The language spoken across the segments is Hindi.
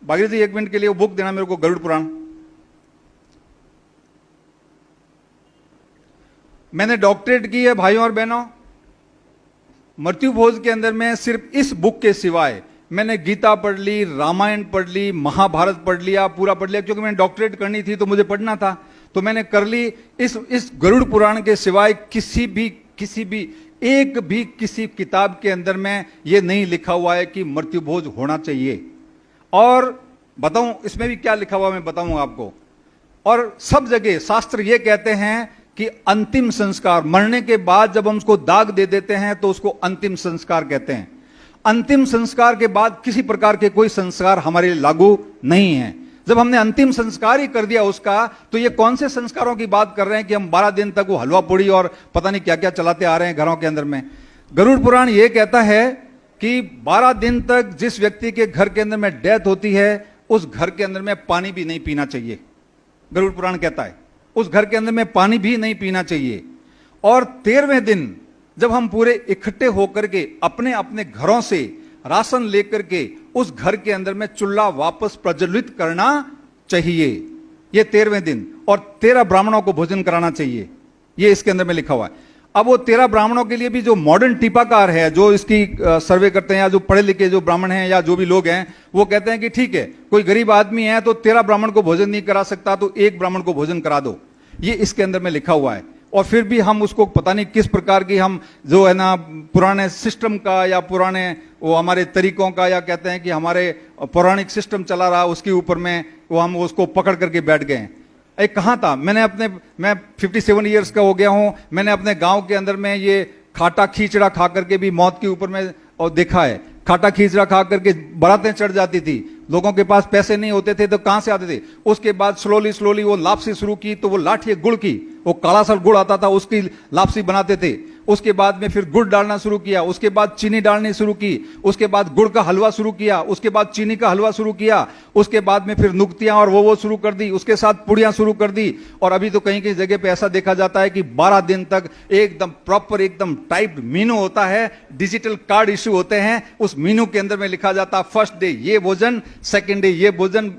भागीरथ जी 1 मिनट के लिए वो बुक देना मेरे को, गरुड़ पुराण। मैंने डॉक्टरेट की है भाइयों और बहनों। मृत्यु भोज के अंदर में सिर्फ इस बुक के सिवाय मैंने गीता पढ़ ली, रामायण पढ़ ली, महाभारत पढ़ लिया, पूरा पढ़ लिया, क्योंकि मैंने डॉक्टरेट करनी थी तो मुझे पढ़ना था, तो मैंने कर ली। इस गरुड़ पुराण के सिवाय किसी किताब के अंदर में यह नहीं लिखा हुआ है कि मृत्यु भोज होना चाहिए। और बताऊं इसमें भी क्या लिखा हुआ, मैं बताऊंगा आपको। और सब जगह शास्त्र यह कहते हैं कि अंतिम संस्कार, मरने के बाद जब हम उसको दाग दे देते हैं तो उसको अंतिम संस्कार कहते हैं। अंतिम संस्कार के बाद किसी प्रकार के कोई संस्कार हमारे लिए लागू नहीं है। जब हमने अंतिम संस्कार ही कर दिया उसका, तो ये कौन से संस्कारों की बात कर रहे हैं कि हम 12 दिन तक वो हलवा पूड़ी और पता नहीं क्या क्या चलाते आ रहे हैं घरों के अंदर में। गरुड़ पुराण ये कहता है कि 12 दिन तक जिस व्यक्ति के घर के अंदर में डेथ होती है, उस घर के अंदर में पानी भी नहीं पीना चाहिए। गरुड़ पुराण कहता है उस घर के अंदर में पानी भी नहीं पीना चाहिए। और 13वें दिन जब हम पूरे इकट्ठे होकर के अपने अपने घरों से राशन लेकर के उस घर के अंदर में चूल्हा वापस प्रज्वलित करना चाहिए, ये 13वें दिन। और 13 ब्राह्मणों को भोजन कराना चाहिए, ये इसके अंदर में लिखा हुआ है। अब वो 13 ब्राह्मणों के लिए भी जो मॉडर्न टीपाकार है, जो इसकी सर्वे करते हैं, या जो पढ़े लिखे जो ब्राह्मण हैं या जो भी लोग हैं, वो कहते हैं कि ठीक है, कोई गरीब आदमी है तो 13 ब्राह्मण को भोजन नहीं करा सकता, तो 1 ब्राह्मण को भोजन करा दो, ये इसके अंदर में लिखा हुआ है। और फिर भी हम उसको पता नहीं किस प्रकार की हम जो है ना पुराने सिस्टम का या पुराने वो हमारे तरीकों का, या कहते हैं कि हमारे पौराणिक सिस्टम चला रहा उसके ऊपर में वो हम उसको पकड़ करके बैठ गए। एक कहाँ था, मैं 57 ईयर्स का हो गया हूं, मैंने अपने गांव के अंदर में ये खाटा खींचड़ा खा करके भी मौत के ऊपर में और देखा है। खाटा खींचड़ा खा करके बारातें चढ़ जाती थी, लोगों के पास पैसे नहीं होते थे तो कहां से आते थे। उसके बाद स्लोली वो लापसी शुरू की, तो वो लाठी गुड़ की, वो काला सा गुड़ आता था, उसकी लापसी बनाते थे। उसके बाद में फिर गुड़ डालना शुरू किया, उसके बाद चीनी डालनी शुरू की, उसके बाद गुड़ का हलवा शुरू किया, उसके बाद चीनी का हलवा शुरू किया, उसके बाद में फिर नुक्तियां और वो शुरू कर दी, उसके साथ पुड़ियां शुरू कर दी। और अभी तो कहीं कहीं जगह पे ऐसा देखा जाता है कि 12 दिन तक एकदम प्रॉपर, एकदम टाइप्ड मीनू होता है, डिजिटल कार्ड इश्यू होते हैं, उस मीनू के अंदर में लिखा जाता है फर्स्ट डे ये भोजन, सेकेंड डे ये भोजन,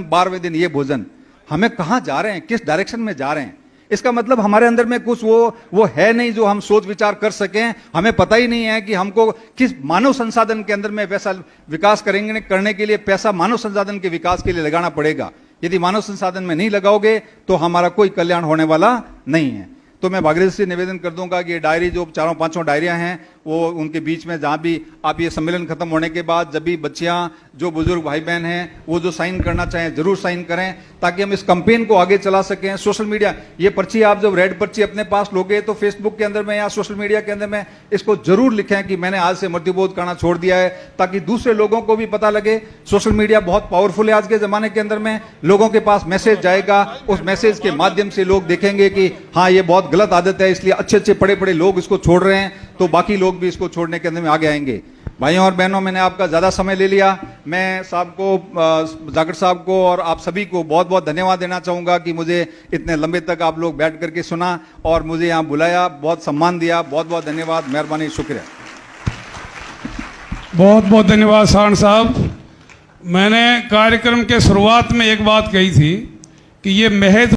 12वें दिन ये भोजन। हमें कहां जा रहे हैं, किस डायरेक्शन में जा रहे हैं? इसका मतलब हमारे अंदर में कुछ वो है नहीं जो हम सोच विचार कर सकें। हमें पता ही नहीं है कि हमको किस मानव संसाधन के अंदर में वैसा विकास करेंगे, करने के लिए पैसा मानव संसाधन के विकास के लिए लगाना पड़ेगा। यदि मानव संसाधन में नहीं लगाओगे तो हमारा कोई कल्याण होने वाला नहीं है। तो मैं भागीरथ से निवेदन कर दूंगा कि ये डायरी जो 4-5 डायरियां हैं, वो उनके बीच में जहां भी आप ये सम्मेलन खत्म होने के बाद जब भी बच्चियां, जो बुजुर्ग भाई बहन हैं, वो जो साइन करना चाहें जरूर साइन करें, ताकि हम इस कैंपेन को आगे चला सकें। सोशल मीडिया, ये पर्ची आप जब रेड पर्ची अपने पास लोगे तो फेसबुक के अंदर में या सोशल मीडिया के अंदर में इसको जरूर लिखें कि मैंने आज से मृत्युबोध करना छोड़ दिया है, ताकि दूसरे लोगों को भी पता लगे। सोशल मीडिया बहुत पावरफुल है आज के जमाने के अंदर में, लोगों के पास मैसेज जाएगा, उस मैसेज के माध्यम से लोग देखेंगे कि हाँ ये बहुत गलत आदत है, इसलिए अच्छे बड़े लोग इसको छोड़ रहे हैं, तो बाकी लोग भी इसको छोड़ने के अंदर में आगे आएंगे। भाइयों और बहनों, मैंने आपका ज्यादा समय ले लिया। मैं साहब को, जाखड़ साहब को और आप सभी को बहुत बहुत धन्यवाद देना चाहूंगा कि मुझे इतने लंबे तक आप लोग बैठ करके सुना और मुझे यहां बुलाया, बहुत सम्मान दिया। बहुत बहुत धन्यवाद, मेहरबानी, शुक्रिया। बहुत बहुत धन्यवाद सारण साहब। मैंने कार्यक्रम के शुरुआत में एक बात कही थी कि ये महज